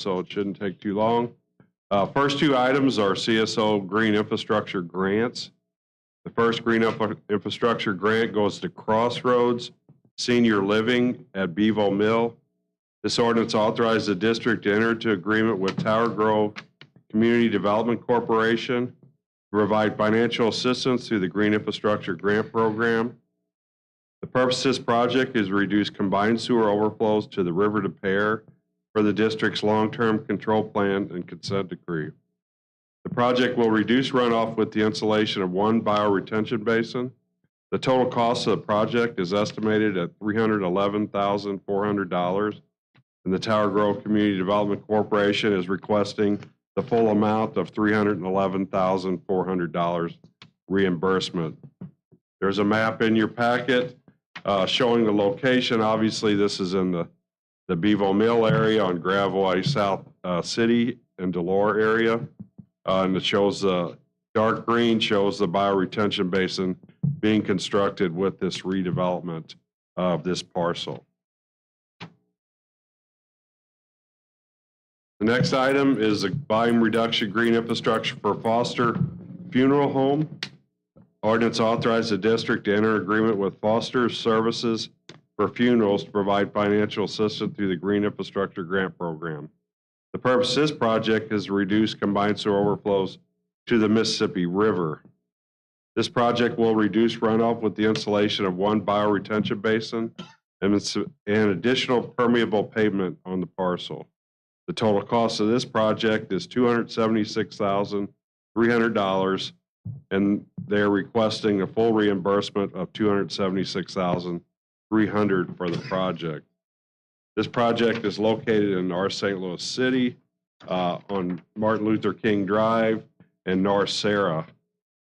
so it shouldn't take too long. First two items are CSO Green Infrastructure grants. The first Green Infrastructure grant goes to Crossroads Senior Living at Bevo Mill. This ordinance authorizes the district to enter into agreement with Tower Grove Community Development Corporation to provide financial assistance through the Green Infrastructure Grant Program. The purpose of this project is to reduce combined sewer overflows to the River de Pere for the district's long-term control plan and consent decree. The project will reduce runoff with the installation of one bioretention basin. The total cost of the project is estimated at $311,400, and the Tower Grove Community Development Corporation is requesting the full amount of $311,400 reimbursement. There's a map in your packet showing the location. Obviously, this is in the Bevo Mill area on Gravois South City and Delore area. And it shows the dark green shows the bioretention basin being constructed with this redevelopment of this parcel. The next item is a volume reduction green infrastructure for Foster Funeral Home. Ordinance authorizes the district to enter agreement with Foster Services for Funerals to provide financial assistance through the Green Infrastructure Grant Program. The purpose of this project is to reduce combined sewer overflows to the Mississippi River. This project will reduce runoff with the installation of one bioretention basin and additional permeable pavement on the parcel. The total cost of this project is $276,300, and they're requesting a full reimbursement of $276,300 for the project. This project is located in North St. Louis City on Martin Luther King Drive and North Sarah.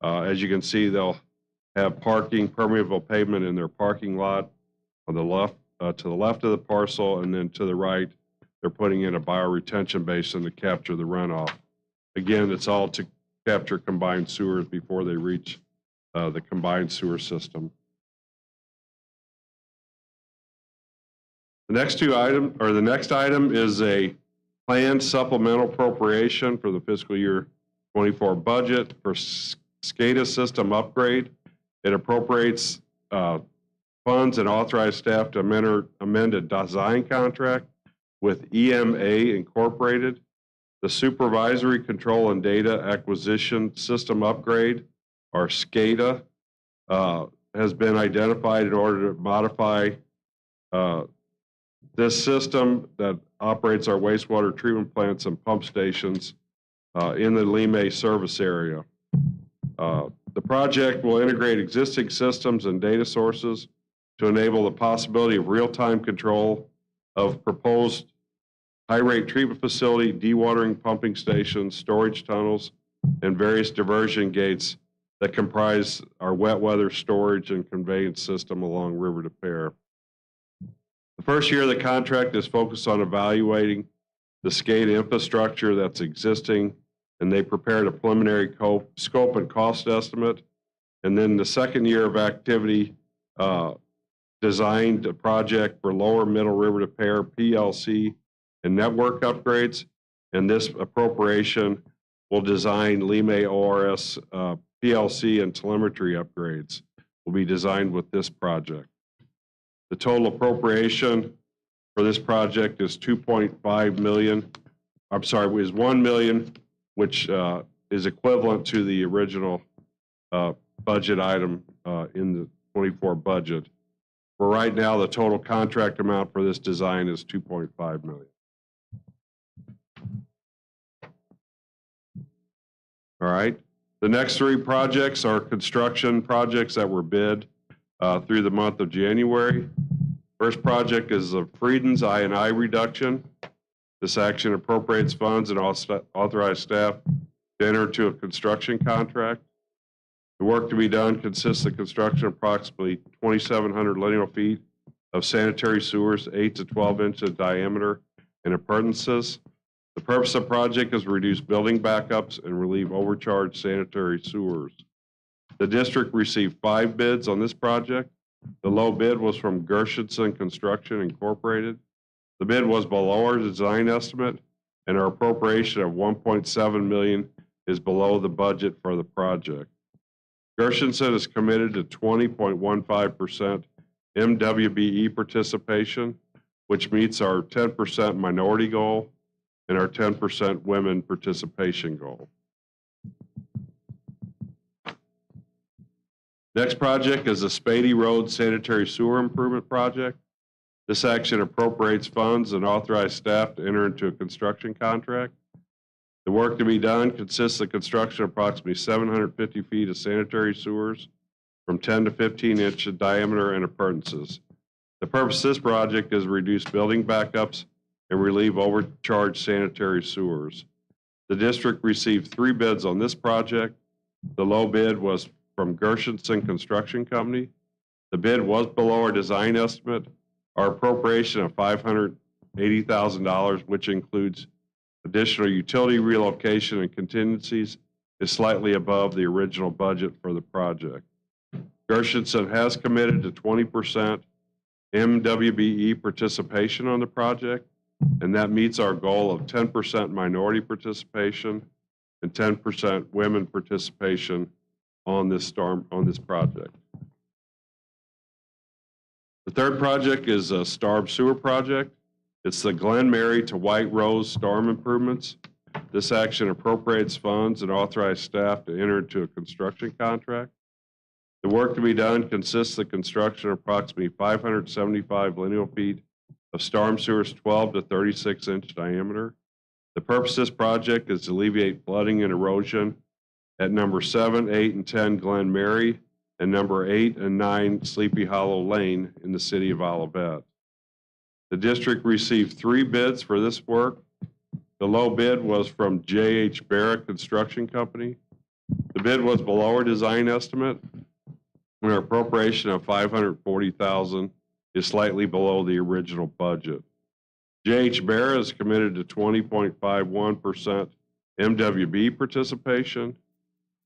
As you can see, they'll have parking, permeable pavement in their parking lot on the left, to the left of the parcel, and then to the right, they're putting in a bioretention basin to capture the runoff. Again, it's all to capture combined sewers before they reach the combined sewer system. The next item is a planned supplemental appropriation for the fiscal year 24 budget for SCADA system upgrade. It appropriates funds and authorized staff to amend a design contract with EMA Incorporated. The supervisory control and data acquisition system upgrade, or SCADA, has been identified in order to modify this system that operates our wastewater treatment plants and pump stations in the Lime service area. The project will integrate existing systems and data sources to enable the possibility of real-time control of proposed high-rate treatment facility, dewatering pumping stations, storage tunnels, and various diversion gates that comprise our wet weather storage and conveyance system along River de Pere. The first year of the contract is focused on evaluating the SCADA infrastructure that's existing, and they prepared a preliminary scope and cost estimate. And then the second year of activity designed a project for Lower Middle River de Pere PLC and network upgrades. And this appropriation will design Lime ORS PLC and telemetry upgrades will be designed with this project. The total appropriation for this project is $2.5 million. I'm sorry, is $1 million, which is equivalent to the original budget item in the 24 budget. For right now, the total contract amount for this design is $2.5 million. All right. The next three projects are construction projects that were bid through the month of January. First project is the Frieden's I&I reduction. This action appropriates funds and authorized staff to enter into a construction contract. The work to be done consists of construction of approximately 2,700 linear feet of sanitary sewers, 8 to 12 inches diameter and appurtenances. The purpose of the project is to reduce building backups and relieve overcharged sanitary sewers. The district received 5 bids on this project. The low bid was from Gershenson Construction Incorporated. The bid was below our design estimate and our appropriation of $1.7 million is below the budget for the project. Gershenson is committed to 20.15% MWBE participation, which meets our 10% minority goal and our 10% women participation goal. Next project is the Spady Road Sanitary Sewer Improvement Project. This action appropriates funds and authorizes staff to enter into a construction contract. The work to be done consists of construction of approximately 750 feet of sanitary sewers from 10 to 15 inch in diameter and appurtenances. The purpose of this project is to reduce building backups and relieve overcharged sanitary sewers. The district received 3 bids on this project. The low bid was from Gershenson Construction Company. The bid was below our design estimate. Our appropriation of $580,000, which includes additional utility relocation and contingencies, is slightly above the original budget for the project. Gershenson has committed to 20% MWBE participation on the project, and that meets our goal of 10% minority participation and 10% women participation on this project. The third project is a storm sewer project. It's the Glen Mary to White Rose storm improvements. This action appropriates funds and authorizes staff to enter into a construction contract. The work to be done consists of construction of approximately 575 lineal feet of storm sewers 12 to 36 inch diameter. The purpose of this project is to alleviate flooding and erosion at number 7, 8, and 10 Glen Mary and number 8 and 9 Sleepy Hollow Lane in the city of Olivet. The district received 3 bids for this work. The low bid was from J.H. Barrett Construction Company. The bid was below our design estimate, and our appropriation of $540,000 is slightly below the original budget. J.H. Barrett is committed to 20.51% MWB participation.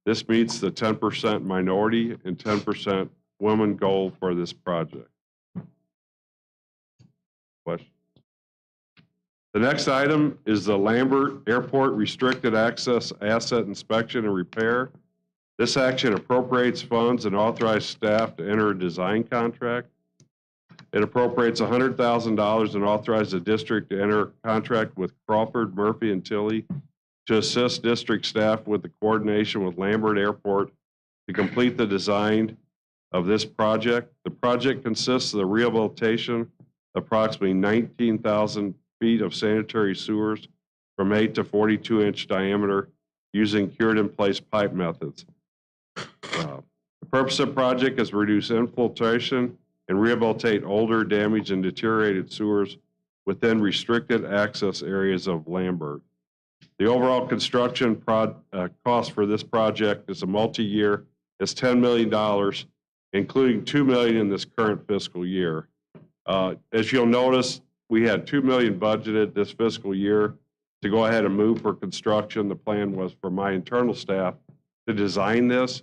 This meets the 10% minority and 10% women goal for this project. Question. The next item is the Lambert Airport Restricted Access Asset Inspection and Repair. This action appropriates funds and authorizes staff to enter a design contract. It appropriates $100,000 and authorizes the district to enter a contract with Crawford, Murphy, and Tilley to assist district staff with the coordination with Lambert Airport to complete the design of this project. The project consists of the rehabilitation of approximately 19,000 feet of sanitary sewers from 8 to 42 inch diameter using cured in place pipe methods. The purpose of the project is to reduce infiltration and rehabilitate older, damaged, and deteriorated sewers within restricted access areas of Lambert. The overall construction cost for this project is a multi-year. It's $10 million, including $2 million in this current fiscal year. As you'll notice, we had $2 million budgeted this fiscal year to go ahead and move for construction. The plan was for my internal staff to design this,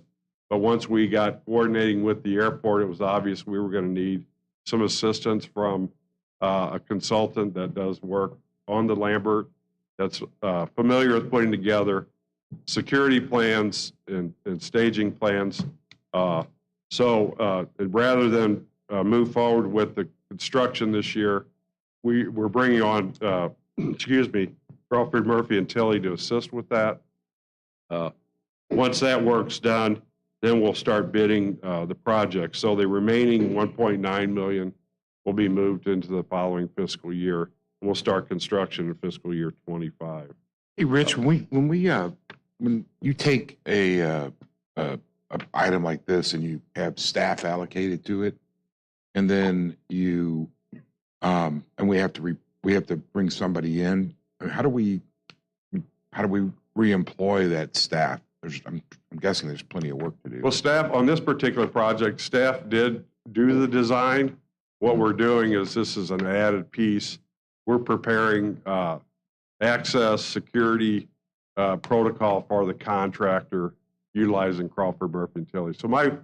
but once we got coordinating with the airport, it was obvious we were going to need some assistance from a consultant that does work on the Lambert, that's familiar with putting together security plans and staging plans. So rather than move forward with the construction this year, we're bringing on, Crawford, Murphy, and Tilley to assist with that. Once that work's done, then we'll start bidding the project. So the remaining $1.9 million will be moved into the following fiscal year. We'll start construction in fiscal year 25. Hey, Rich, when you take a item like this and you have staff allocated to it, and then you and we have to bring somebody in, how do we reemploy that staff? I'm guessing there's plenty of work to do. Well, staff on this particular project, staff did do the design. What we're doing is this is an added piece. We're preparing access security protocol for the contractor utilizing Crawford, Murphy, and Tilley. So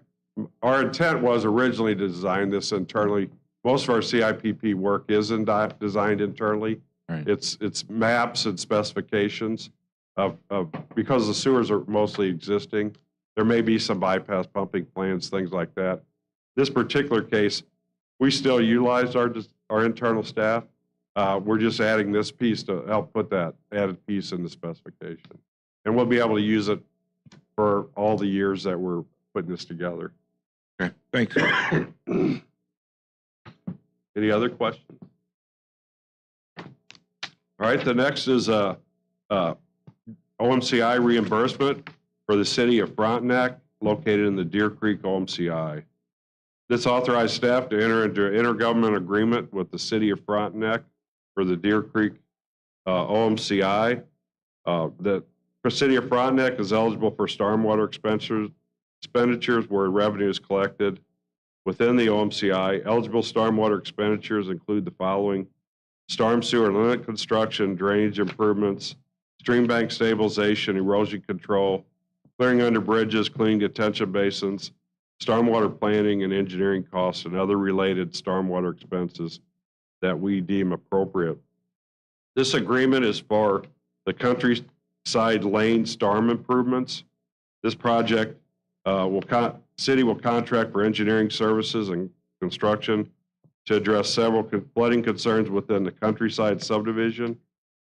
our intent was originally to design this internally. Most of our CIPP work is designed internally. Right. It's maps and specifications of because the sewers are mostly existing. There may be some bypass pumping plans, things like that. This particular case, we still utilize our internal staff. We're just adding this piece to help put that added piece in the specification. And we'll be able to use it for all the years that we're putting this together. Okay, thanks. Any other questions? All right, the next is OMCI reimbursement for the city of Frontenac, located in the Deer Creek OMCI. This authorized staff to enter into an intergovernmental agreement with the city of Frontenac for the Deer Creek OMCI. The city of Frontenac is eligible for stormwater expenditures where revenue is collected within the OMCI. Eligible stormwater expenditures include the following: storm sewer and inlet construction, drainage improvements, stream bank stabilization, erosion control, clearing under bridges, cleaning detention basins, stormwater planning and engineering costs, and other related stormwater expenses that we deem appropriate. This agreement is for the countryside lane storm improvements. This project city will contract for engineering services and construction to address several flooding concerns within the countryside subdivision.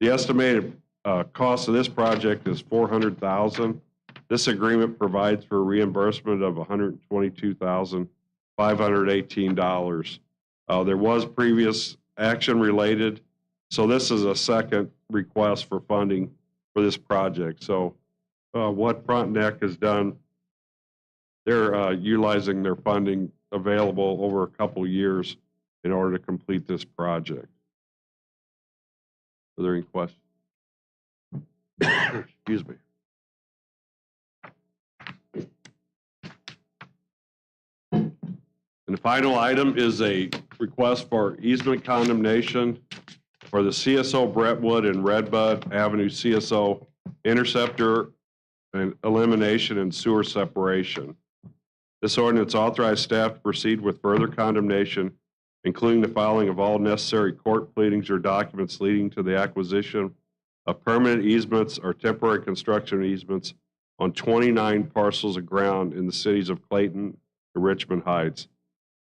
The estimated cost of this project is $400,000. This agreement provides for reimbursement of $122,518. There was previous action related, so this is a second request for funding for this project. So what Frontenac has done, they're utilizing their funding available over a couple years in order to complete this project. Are there any questions? Excuse me. And the final item is a request for easement condemnation for the CSO Brentwood and Redbud Avenue CSO interceptor and elimination and sewer separation. This ordinance authorized staff to proceed with further condemnation, including the filing of all necessary court pleadings or documents leading to the acquisition of permanent easements or temporary construction easements on 29 parcels of ground in the cities of Clayton and Richmond Heights.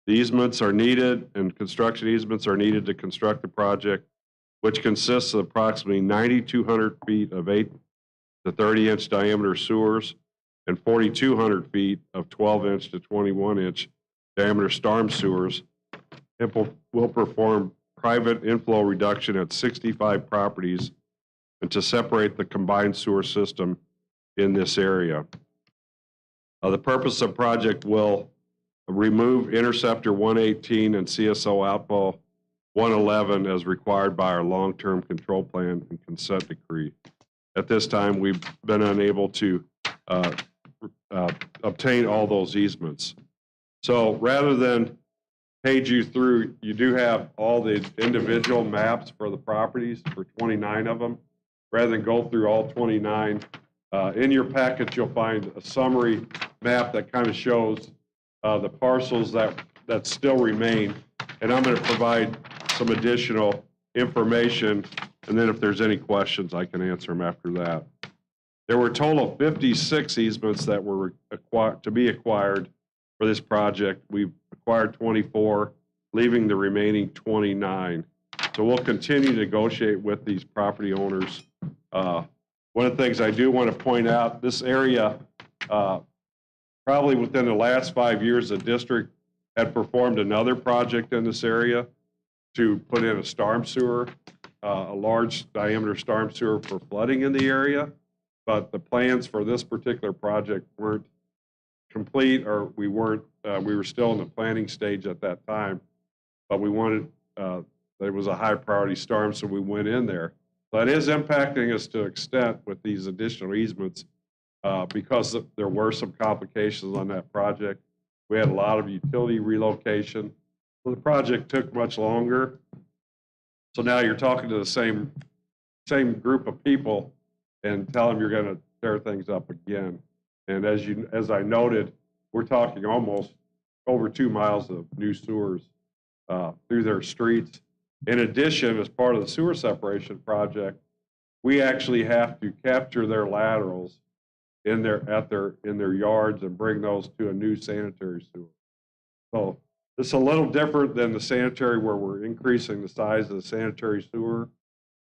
The easements are needed, and construction easements are needed to construct the project, which consists of approximately 9,200 feet of 8 to 30-inch diameter sewers and 4,200 feet of 12-inch to 21-inch diameter storm sewers. It will perform private inflow reduction at 65 properties and to separate the combined sewer system in this area. The purpose of the project will remove Interceptor 118 and CSO Outfall 111 as required by our long-term control plan and consent decree. At this time, we've been unable to obtain all those easements. So rather than page you through, you do have all the individual maps for the properties, for 29 of them. Rather than go through all 29, in your package you'll find a summary map that kind of shows the parcels that still remain, and I'm going to provide some additional information, and then if there's any questions I can answer them after that. There were a total of 56 easements that were to be acquired for this project. We've acquired 24, leaving the remaining 29. So we'll continue to negotiate with these property owners. One of the things I do want to point out, this area, probably within the last 5 years, the district had performed another project in this area to put in a storm sewer, a large diameter storm sewer for flooding in the area. But the plans for this particular project weren't complete, or we were still in the planning stage at that time. But we wanted, there was a high priority storm, so we went in there. But it is impacting us to an extent with these additional easements because there were some complications on that project. We had a lot of utility relocation. So the project took much longer. So now you're talking to the same group of people and tell them you're going to tear things up again. And as I noted, we're talking almost over 2 miles of new sewers through their streets. In addition, as part of the sewer separation project, we actually have to capture their laterals in their yards and bring those to a new sanitary sewer. So it's a little different than the sanitary where we're increasing the size of the sanitary sewer.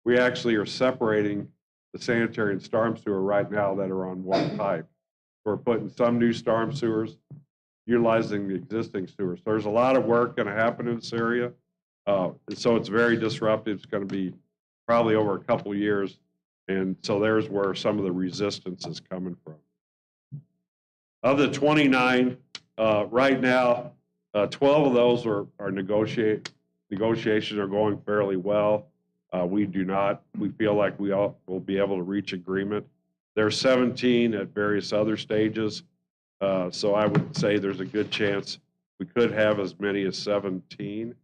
We actually are separating the sanitary and storm sewer right now that are on one pipe. We're putting some new storm sewers, utilizing the existing sewers. So there's a lot of work going to happen in this area. So it's very disruptive. It's going to be probably over a couple years. And so there's where some of the resistance is coming from. Of the 29, right now, 12 of those are negotiations are going fairly well. We feel like we all will be able to reach agreement. There's 17 at various other stages. So I would say there's a good chance we could have as many as 17.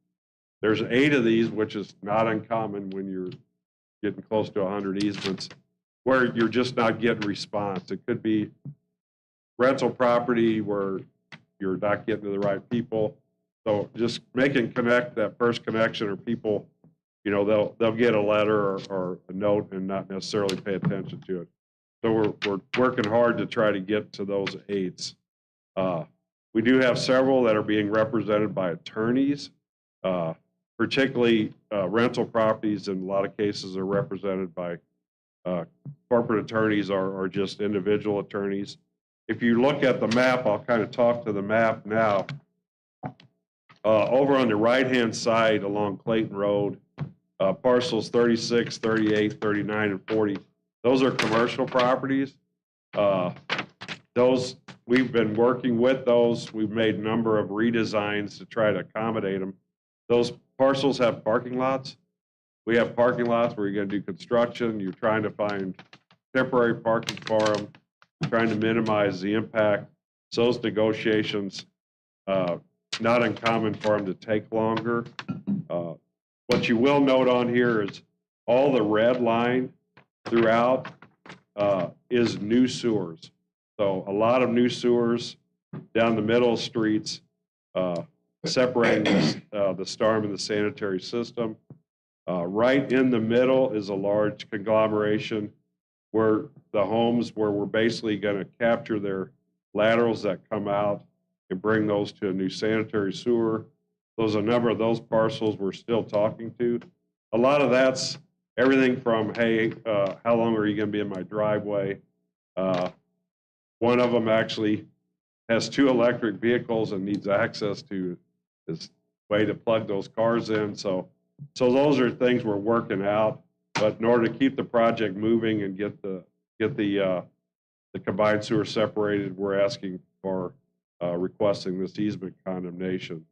There's 8 of these, which is not uncommon when you're getting close to 100 easements, where you're just not getting response. It could be rental property where you're not getting to the right people. So just that first connection, or people, they'll get a letter or a note and not necessarily pay attention to it. So we're working hard to try to get to those 8s. We do have several that are being represented by attorneys, particularly rental properties. In a lot of cases are represented by corporate attorneys or just individual attorneys. If you look at the map, I'll kind of talk to the map now. Over on the right-hand side along Clayton Road, parcels 36, 38, 39, and 40, those are commercial properties. Those, we've been working with those. We've made a number of redesigns to try to accommodate them. Those parcels have parking lots. We have parking lots where you're going to do construction. You're trying to find temporary parking for them, trying to minimize the impact. So those negotiations, not uncommon for them to take longer. What you will note on here is all the red line throughout is new sewers. So a lot of new sewers down the middle of streets, separating the storm and the sanitary system. Right in the middle is a large conglomeration where the homes where we're basically going to capture their laterals that come out and bring those to a new sanitary sewer. There's a number of those parcels we're still talking to. A lot of that's everything from, hey, how long are you going to be in my driveway? One of them actually has 2 electric vehicles and needs access to this way to plug those cars in. So those are things we're working out. But in order to keep the project moving and get the combined sewer separated, we're asking for requesting this easement condemnation.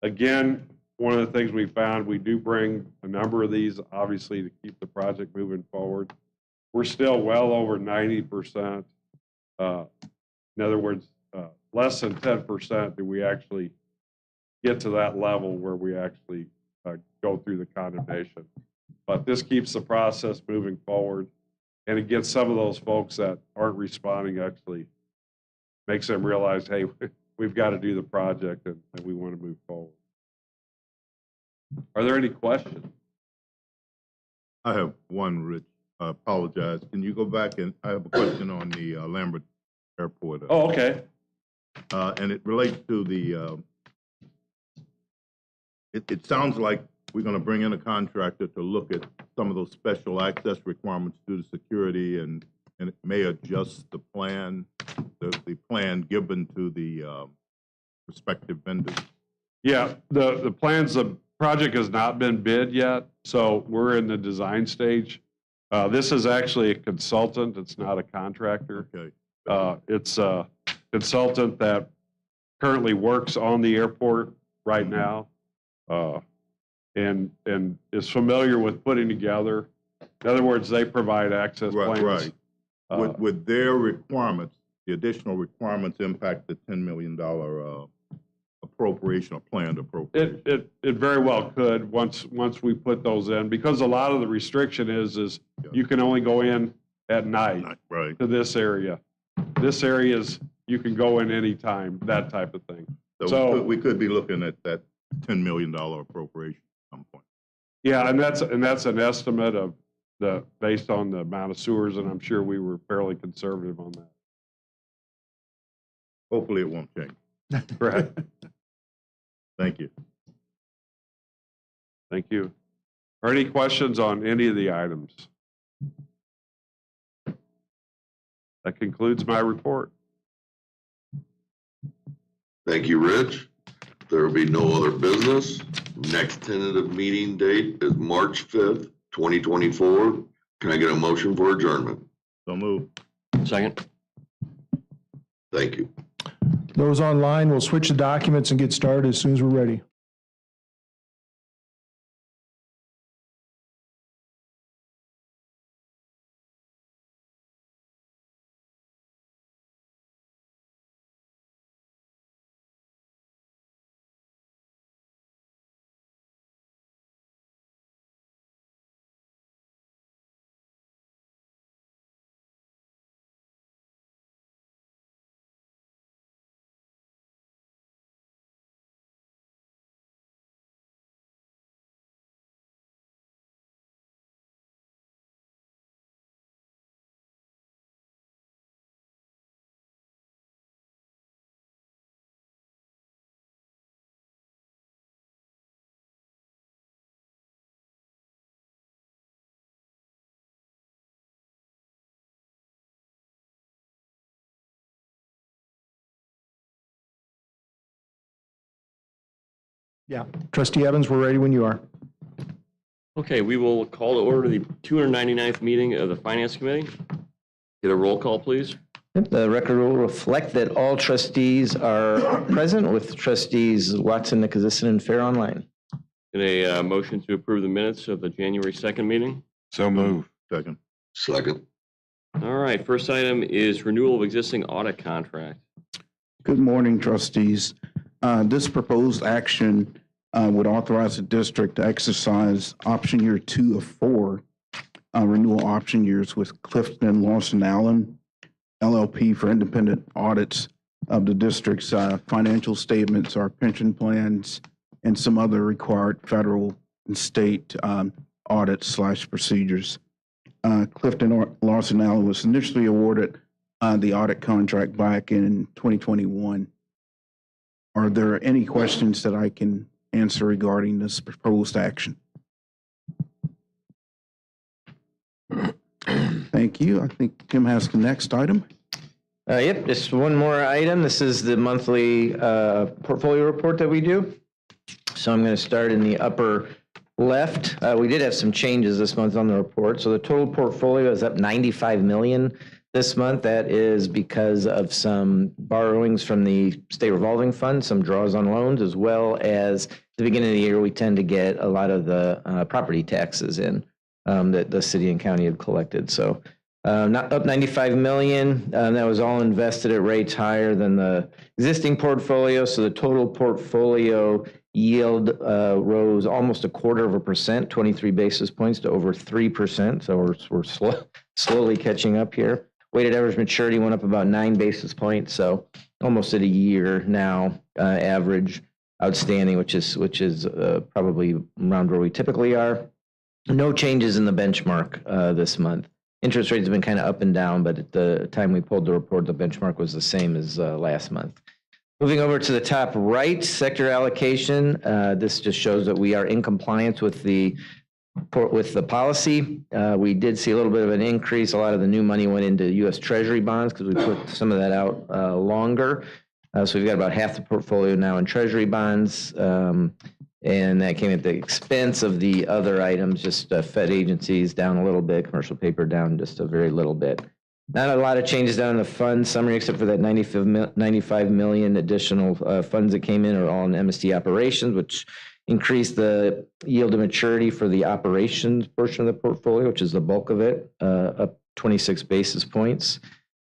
Again, one of the things we found, we do bring a number of these, obviously, to keep the project moving forward. We're still well over 90%. In other words, less than 10% do we actually get to that level where we actually go through the condemnation. But this keeps the process moving forward, and it gets some of those folks that aren't responding, actually makes them realize, hey, we've got to do the project and we want to move forward. Are there any questions? I have one, Rich. I apologize. Can you go back? And I have a question on the Lambert Airport. Oh, okay. And it relates to the, it sounds like we're going to bring in a contractor to look at some of those special access requirements due to security, and it may adjust the plan, the plan given to the respective vendors. Yeah, the plans, the project has not been bid yet, so we're in the design stage. This is actually a consultant, it's not a contractor. Okay. It's a consultant that currently works on the airport right now, and is familiar with putting together. In other words, they provide access plans. Right. Would their requirements, the additional requirements, impact the $10 million appropriation or planned appropriation? It very well could once we put those in, because a lot of the restriction is you can only go in at night right. to this area. This area is you can go in any time, that type of thing. So we could be looking at that $10 million appropriation. Yeah, and that's an estimate of based on the amount of sewers, and I'm sure we were fairly conservative on that. Hopefully it won't change. Correct. Thank you. Thank you. Are any questions on any of the items? That concludes my report. Thank you, Rich. There will be no other business. Next tentative meeting date is March 5th, 2024. Can I get a motion for adjournment? So move. Second. Thank you. Those online, we'll switch the documents and get started as soon as we're ready. Yeah. Trustee Evans, we're ready when you are. Okay, we will call to order the 299th meeting of the Finance Committee. Get a roll call, please. The record will reflect that all trustees are present, with trustees Watson, Nicholasison, and Fair online. Get a motion to approve the minutes of the January 2nd meeting. So move. Second. Second. All right, first item is renewal of existing audit contract. Good morning, trustees. This proposed action would authorize the district to exercise option year 2 of 4 renewal option years with Clifton Lawson Allen LLP for independent audits of the district's financial statements, our pension plans, and some other required federal and state audits/procedures. Clifton Lawson Allen was initially awarded the audit contract back in 2021. Are there any questions that I can answer regarding this proposed action? Thank you. I think Tim has the next item. Yep, just one more item. This is the monthly portfolio report that we do. So I'm going to start in the upper left. We did have some changes this month on the report. So the total portfolio is up 95 million this month. That is because of some borrowings from the state revolving fund, some draws on loans, as well as at the beginning of the year, we tend to get a lot of the property taxes in that the city and county had collected. So not up 95 million. That was all invested at rates higher than the existing portfolio. So the total portfolio yield rose almost 0.25%, 23 basis points to over 3%. So we're slowly catching up here. Weighted average maturity went up about 9 basis points. So almost at a year now average outstanding, which is probably around where we typically are. No changes in the benchmark this month. Interest rates have been kind of up and down, but at the time we pulled the report, the benchmark was the same as last month. Moving over to the top right, sector allocation. This just shows that we are in compliance with the policy. We did see a little bit of an increase. A lot of the new money went into U.S. Treasury bonds because we put some of that out longer. So we've got about half the portfolio now in Treasury bonds. And that came at the expense of the other items, just Fed agencies down a little bit, commercial paper down just a very little bit. Not a lot of changes down in the fund summary, except for that 95 million additional funds that came in are all in MSD operations, which increased the yield to maturity for the operations portion of the portfolio, which is the bulk of it, up 26 basis points.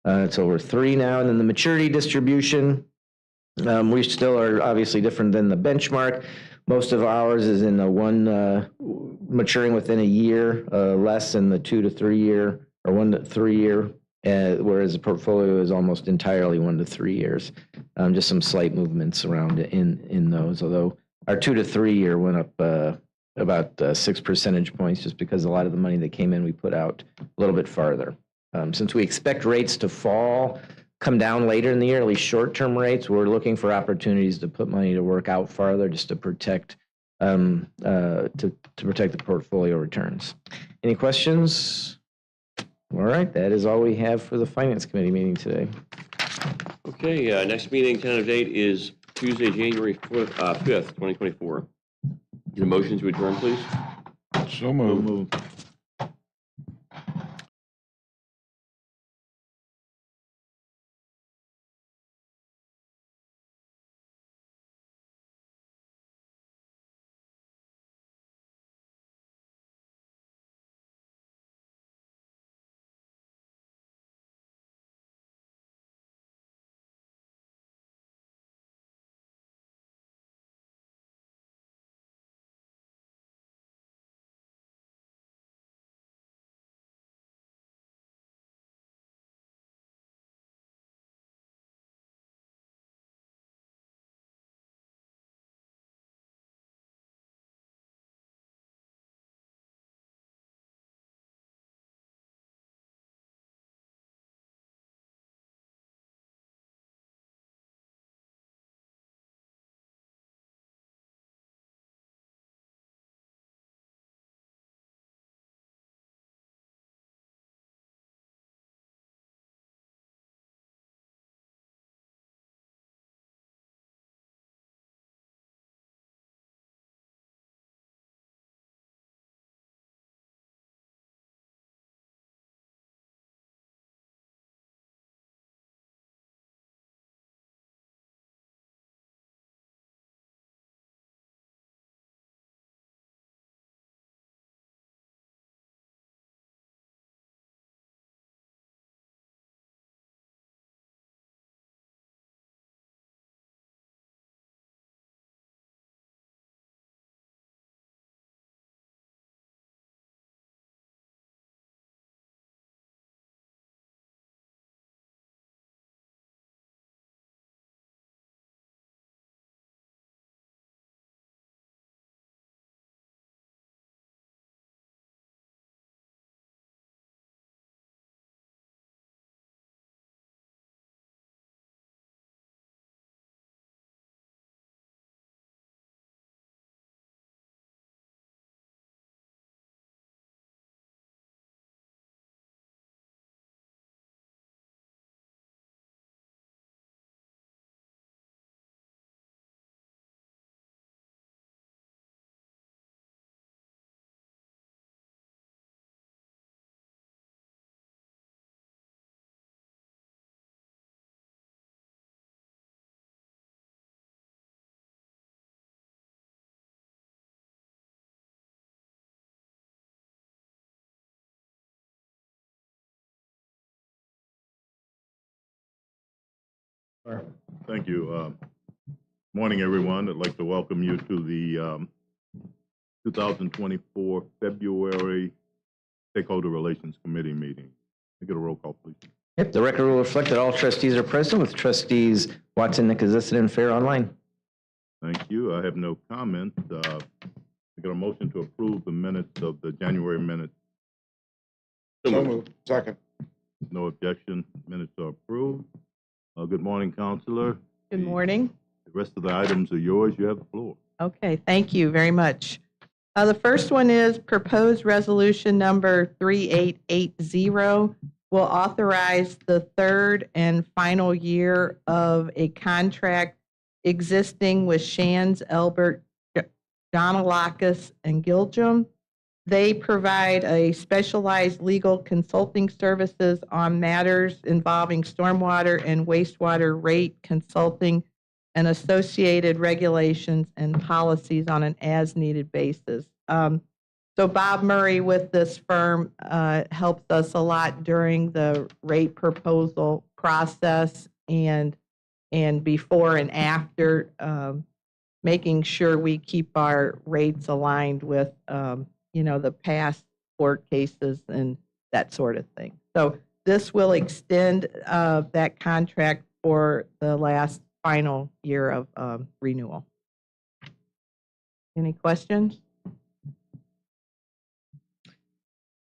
It's over 3 now. And then the maturity distribution, we still are obviously different than the benchmark. Most of ours is in the maturing within a year, less than the 2 to 3 year or 1 to 3 year, whereas the portfolio is almost entirely 1 to 3 years. Just some slight movements around in those, although our 2 to 3 year went up about 6 percentage points, just because a lot of the money that came in, we put out a little bit farther. Since we expect rates to come down later in the year, at least short-term rates, we're looking for opportunities to put money to work out farther, just to protect the portfolio returns. Any questions? All right, that is all we have for the Finance Committee meeting today. Okay, next meeting, tentative date is Tuesday, January 5th, 2024. Get a motion to adjourn, please. So moved. Thank you. Morning, everyone. I'd like to welcome you to the 2024 February Stakeholder Relations Committee meeting. Can I get a roll call, please? Yep, the record will reflect that all trustees are present, with trustees Watson, Nicholas, and Fair online. Thank you. I have no comment. I get a motion to approve the minutes of the January minutes. So moved. Second. No objection. Minutes are approved. Good morning, Counselor. Good morning. The rest of the items are yours. You have the floor. Okay, thank you very much. The first one is proposed resolution number 3880 will authorize the third and final year of a contract existing with Shands, Elbert, Donalakis, and Giljam. They provide a specialized legal consulting services on matters involving stormwater and wastewater rate consulting and associated regulations and policies on an as-needed basis. So Bob Murray with this firm helps us a lot during the rate proposal process and before and after, making sure we keep our rates aligned with the past court cases and that sort of thing. So this will extend that contract for the last final year of renewal. Any questions?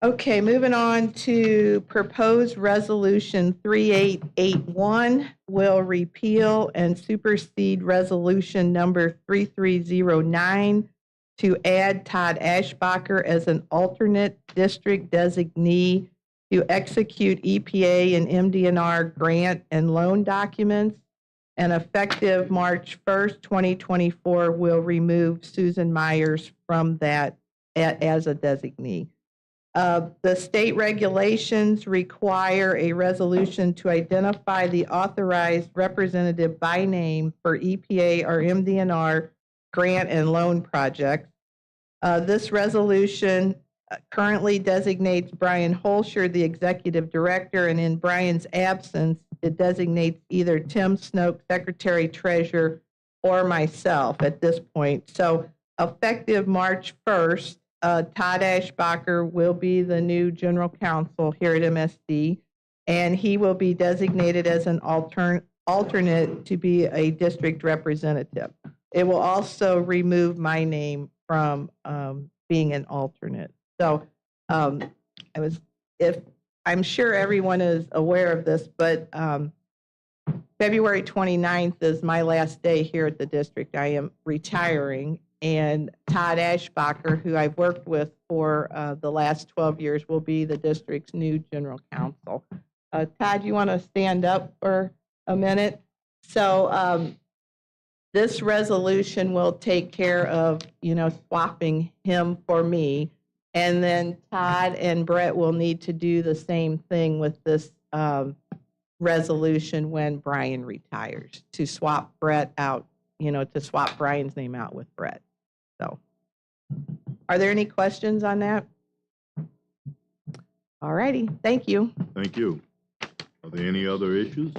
Okay, moving on to proposed resolution 3881 will repeal and supersede resolution number 3309 to add Todd Ashbacher as an alternate district designee to execute EPA and MDNR grant and loan documents. And effective March 1st, 2024, will remove Susan Myers from that as a designee. The state regulations require a resolution to identify the authorized representative by name for EPA or MDNR grant and loan projects. This resolution currently designates Brian Holscher the executive director, and in Brian's absence, it designates either Tim Snoke, secretary treasurer, or myself at this point. So effective March 1st, Todd Ashbacher will be the new general counsel here at MSD, and he will be designated as an alternate to be a district representative. It will also remove my name from being an alternate. So I'm sure everyone is aware of this, but February 29th is my last day here at the district. I am retiring. And Todd Ashbacher, who I've worked with for the last 12 years, will be the district's new general counsel. Todd, you want to stand up for a minute? So this resolution will take care of, swapping him for me. And then Todd and Brett will need to do the same thing with this resolution when Brian retires, to swap Brett out, to swap Brian's name out with Brett. So, are there any questions on that? All righty, thank you. Thank you. Are there any other issues?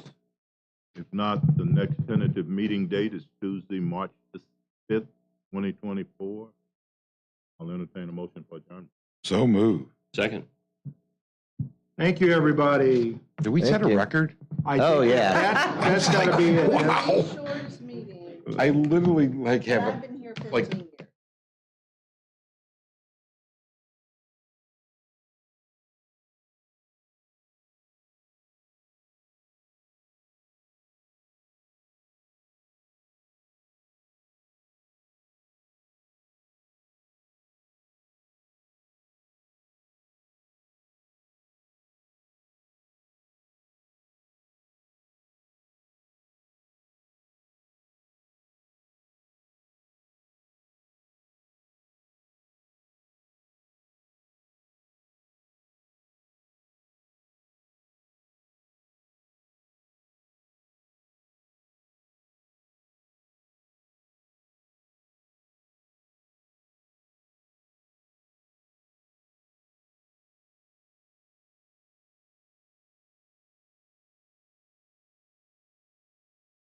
If not, the next tentative meeting date is Tuesday, March the 5th, 2024. I'll entertain a motion for adjournment. So move. Second. Thank you, everybody. Did we set a you. record? Oh, yeah. That's got to be it. Wow. I literally have I've been here 15 like minutes.